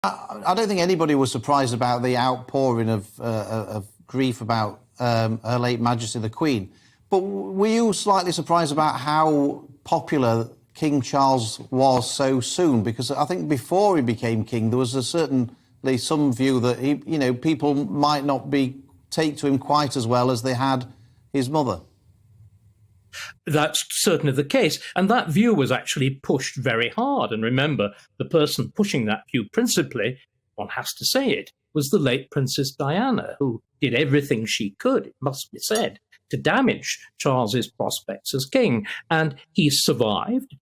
I don't think anybody was surprised about the outpouring of grief about Her late Majesty the Queen. But were you slightly surprised about how popular King Charles was so soon? Because I think before he became king, there was certainly some view that people might not take to him quite as well as they had his mother. That's certainly the case. And that view was actually pushed very hard. And remember, the person pushing that view principally, one has to say it, was the late Princess Diana, who did everything she could, it must be said, to damage Charles's prospects as king. And he survived,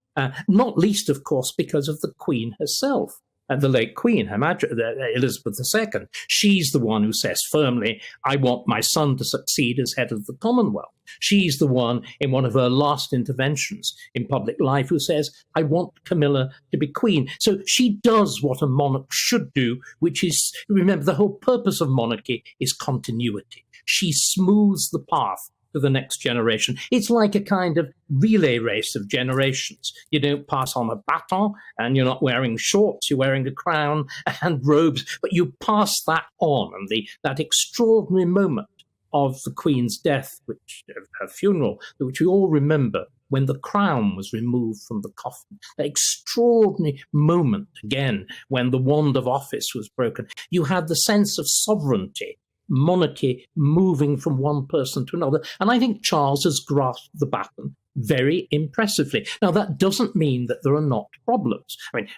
not least, of course, because of the Queen herself. And the late Queen, Her Majesty Elizabeth II, she's the one who says firmly, I want my son to succeed as head of the Commonwealth. She's the one in one of her last interventions in public life who says, I want Camilla to be queen. So she does what a monarch should do, which is, remember, the whole purpose of monarchy is continuity. She smooths the path to the next generation. It's like a kind of relay race of generations. You don't pass on a baton, and you're not wearing shorts, you're wearing a crown and robes, but you pass that on. And that extraordinary moment of the Queen's death, her funeral, which we all remember, when the crown was removed from the coffin, that extraordinary moment again when the wand of office was broken. You had the sense of sovereignty, monarchy moving from one person to another. And I think Charles has grasped the baton very impressively. Now, that doesn't mean that there are not problems. I mean,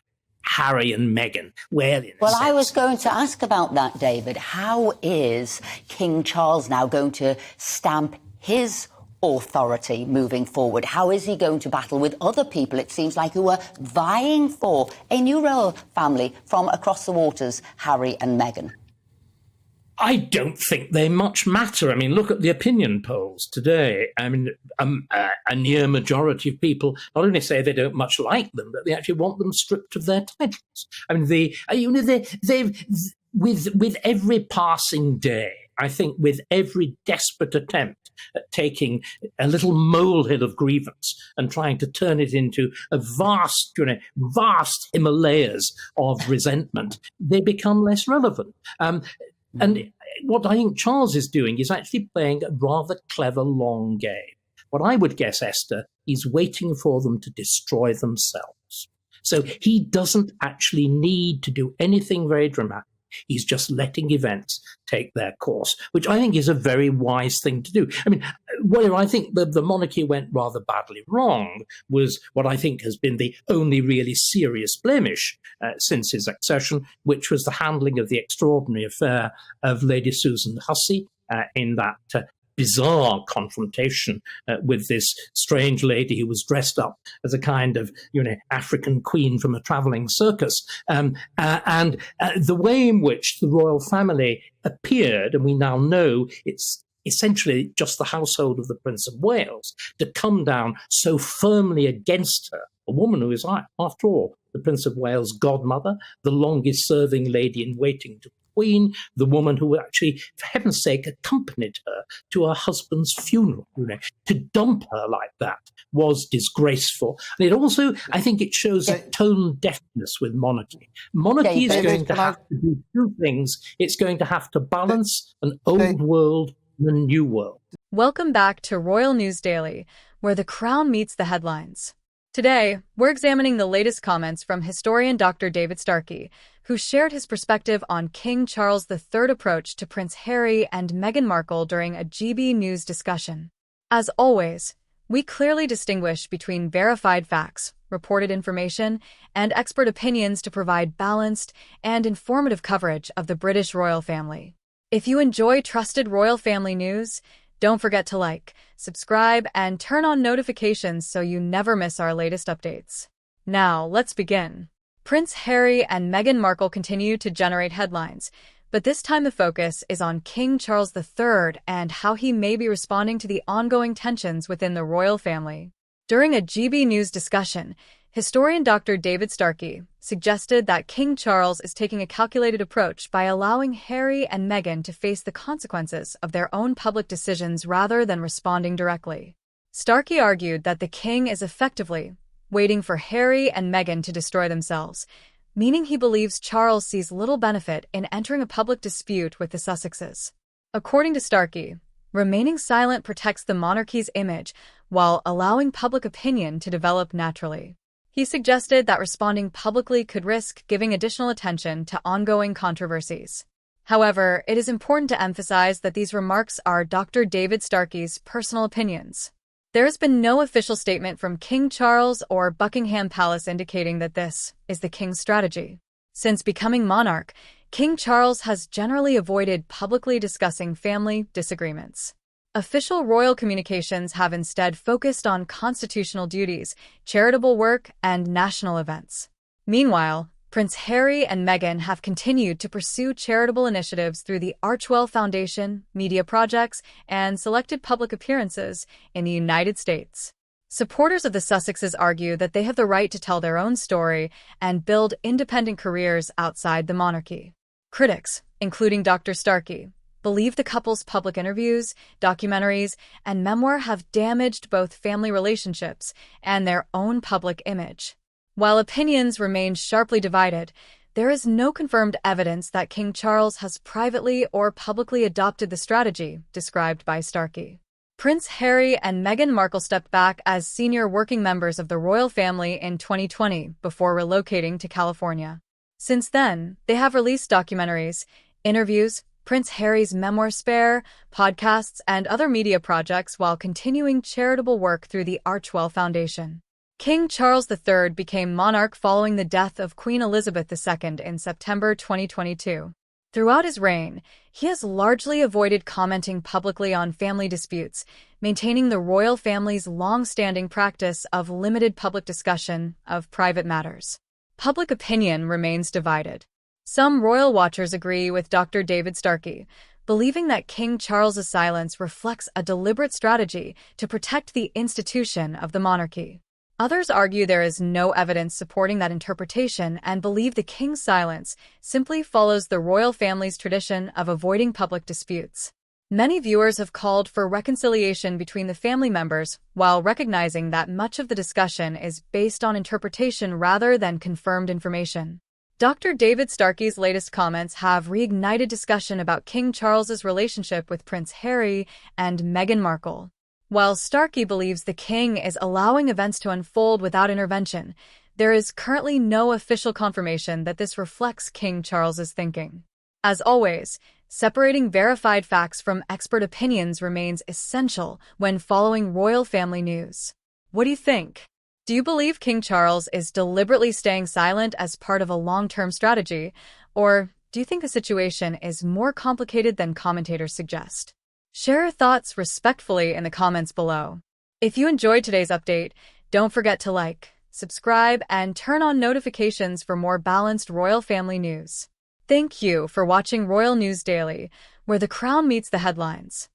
Harry and Meghan, well, I was going to ask about that, David. How is King Charles now going to stamp his authority moving forward? How is he going to battle with other people, it seems like, who are vying for a new royal family from across the waters, Harry and Meghan? I don't think they much matter. I mean, look at the opinion polls today. I mean, a near majority of people not only say they don't much like them, but they actually want them stripped of their titles. I mean, with every passing day, I think with every desperate attempt at taking a little molehill of grievance and trying to turn it into a vast Himalayas of resentment, they become less relevant. And what I think Charles is doing is actually playing a rather clever long game. What I would guess, Esther, he's waiting for them to destroy themselves. So he doesn't actually need to do anything very dramatic. He's just letting events take their course, which I think is a very wise thing to do. I mean, where I think the monarchy went rather badly wrong was what I think has been the only really serious blemish since his accession, which was the handling of the extraordinary affair of Lady Susan Hussey in that bizarre confrontation with this strange lady who was dressed up as a kind of, African queen from a traveling circus. And the way in which the royal family appeared, and we now know it's essentially just the household of the Prince of Wales, to come down so firmly against her, a woman who is, after all, the Prince of Wales' godmother, the longest-serving lady in waiting to Queen, the woman who actually, for heaven's sake, accompanied her to her husband's funeral. To dump her like that was disgraceful. And it also, I think it shows a tone deafness with monarchy. Monarchy is going to have to do two things. It's going to have to balance an old world and a new world. Welcome back to Royal News Daily, where the crown meets the headlines. Today, we're examining the latest comments from historian Dr. David Starkey, who shared his perspective on King Charles III's approach to Prince Harry and Meghan Markle during a GB News discussion. As always, we clearly distinguish between verified facts, reported information, and expert opinions to provide balanced and informative coverage of the British royal family. If you enjoy trusted royal family news, don't forget to like, subscribe, and turn on notifications so you never miss our latest updates. Now, let's begin. Prince Harry and Meghan Markle continue to generate headlines, but this time the focus is on King Charles III and how he may be responding to the ongoing tensions within the royal family. During a GB News discussion, historian Dr. David Starkey suggested that King Charles is taking a calculated approach by allowing Harry and Meghan to face the consequences of their own public decisions rather than responding directly. Starkey argued that the king is effectively waiting for Harry and Meghan to destroy themselves, meaning he believes Charles sees little benefit in entering a public dispute with the Sussexes. According to Starkey, remaining silent protects the monarchy's image while allowing public opinion to develop naturally. He suggested that responding publicly could risk giving additional attention to ongoing controversies. However, it is important to emphasize that these remarks are Dr. David Starkey's personal opinions. There has been no official statement from King Charles or Buckingham Palace indicating that this is the king's strategy. Since becoming monarch, King Charles has generally avoided publicly discussing family disagreements. Official royal communications have instead focused on constitutional duties, charitable work, and national events. Meanwhile, Prince Harry and Meghan have continued to pursue charitable initiatives through the Archewell Foundation, media projects, and selected public appearances in the United States. Supporters of the Sussexes argue that they have the right to tell their own story and build independent careers outside the monarchy. Critics, including Dr. Starkey, believe the couple's public interviews, documentaries, and memoir have damaged both family relationships and their own public image. While opinions remain sharply divided, there is no confirmed evidence that King Charles has privately or publicly adopted the strategy described by Starkey. Prince Harry and Meghan Markle stepped back as senior working members of the royal family in 2020 before relocating to California. Since then, they have released documentaries, interviews, Prince Harry's memoir Spare, podcasts, and other media projects while continuing charitable work through the Archewell Foundation. King Charles III became monarch following the death of Queen Elizabeth II in September 2022. Throughout his reign, he has largely avoided commenting publicly on family disputes, maintaining the royal family's long-standing practice of limited public discussion of private matters. Public opinion remains divided. Some royal watchers agree with Dr. David Starkey, believing that King Charles's silence reflects a deliberate strategy to protect the institution of the monarchy. Others argue there is no evidence supporting that interpretation and believe the king's silence simply follows the royal family's tradition of avoiding public disputes. Many viewers have called for reconciliation between the family members, while recognizing that much of the discussion is based on interpretation rather than confirmed information. Dr. David Starkey's latest comments have reignited discussion about King Charles's relationship with Prince Harry and Meghan Markle. While Starkey believes the king is allowing events to unfold without intervention, there is currently no official confirmation that this reflects King Charles's thinking. As always, separating verified facts from expert opinions remains essential when following royal family news. What do you think? Do you believe King Charles is deliberately staying silent as part of a long-term strategy, or do you think the situation is more complicated than commentators suggest? Share your thoughts respectfully in the comments below. If you enjoyed today's update, don't forget to like, subscribe, and turn on notifications for more balanced royal family news. Thank you for watching Royal News Daily, where the crown meets the headlines.